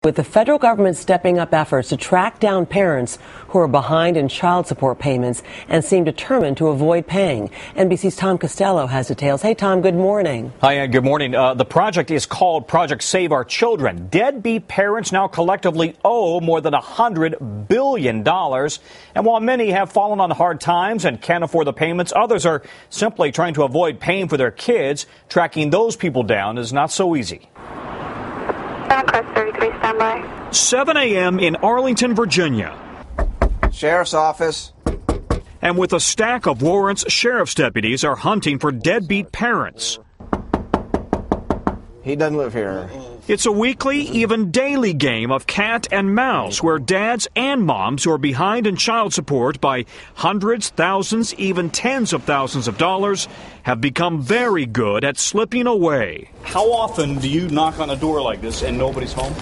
With the federal government stepping up efforts to track down parents who are behind in child support payments and seem determined to avoid paying. NBC's Tom Costello has details. Hey, Tom, good morning. Hi, Ann. Good morning. The project is called Project Save Our Children. Deadbeat parents now collectively owe more than $100 billion. And while many have fallen on hard times and can't afford the payments, others are simply trying to avoid paying for their kids. Tracking those people down is not so easy. 33, stand by. 7 a.m. in Arlington, Virginia. Sheriff's office. And with a stack of warrants, sheriff's deputies are hunting for deadbeat parents. He doesn't live here. It's a weekly, even daily game of cat and mouse where dads and moms who are behind in child support by hundreds, thousands, even tens of thousands of dollars have become very good at slipping away. How often do you knock on a door like this and nobody's home?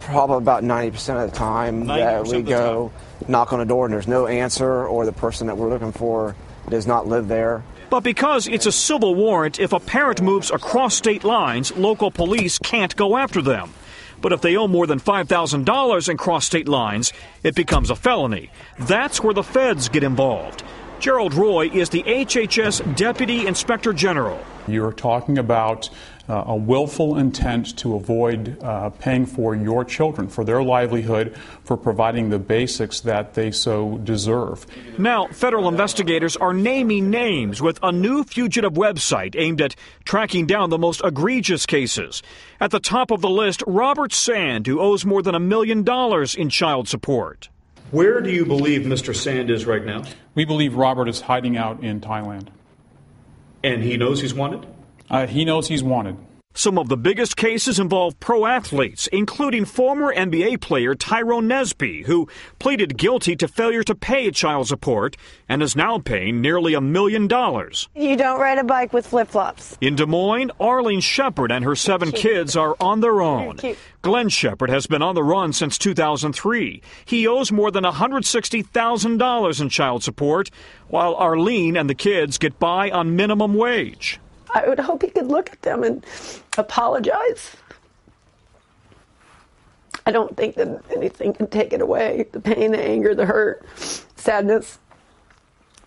Probably about 90% of the time that we go knock on a door and there's no answer, or the person that we're looking for does not live there. But because it's a civil warrant, if a parent moves across state lines, local police can't go after them. But if they owe more than $5,000 and cross state lines, it becomes a felony. That's where the feds get involved. Gerald Roy is the HHS Deputy Inspector General. You're talking about a willful intent to avoid paying for your children, for their livelihood, for providing the basics that they so deserve. Now, federal investigators are naming names with a new fugitive website aimed at tracking down the most egregious cases. At the top of the list, Robert Sand, who owes more than $1 million in child support. Where do you believe Mr. Sand is right now? We believe Robert is hiding out in Thailand. And he knows he's wanted? He knows he's wanted. Some of the biggest cases involve pro athletes, including former NBA player Tyrone Nesby, who pleaded guilty to failure to pay child support and is now paying nearly $1 million. You don't ride a bike with flip-flops. In Des Moines, Arlene Shepard and her 7 kids are on their own. Glenn Shepard has been on the run since 2003. He owes more than $160,000 in child support, while Arlene and the kids get by on minimum wage. I would hope he could look at them and apologize. I don't think that anything can take it away, the pain, the anger, the hurt, sadness.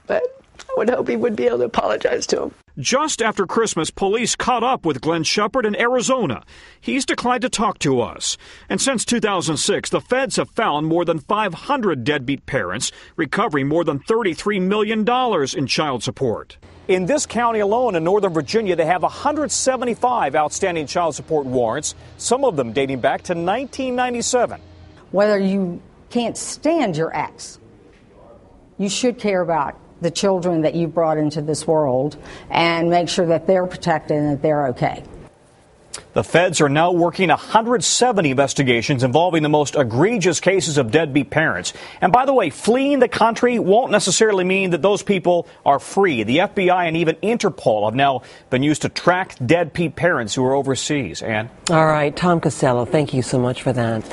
But I would hope he would be able to apologize to him. Just after Christmas, police caught up with Glenn Shepard in Arizona. He's declined to talk to us. And since 2006, the feds have found more than 500 deadbeat parents, recovering more than $33 million in child support. In this county alone in Northern Virginia, they have 175 outstanding child support warrants, some of them dating back to 1997. Whether you can't stand your ex, you should care about the children that you brought into this world and make sure that they're protected and that they're okay. The feds are now working 170 investigations involving the most egregious cases of deadbeat parents. And by the way, fleeing the country won't necessarily mean that those people are free. The FBI and even Interpol have now been used to track deadbeat parents who are overseas. Ann? All right, Tom Costello, thank you so much for that.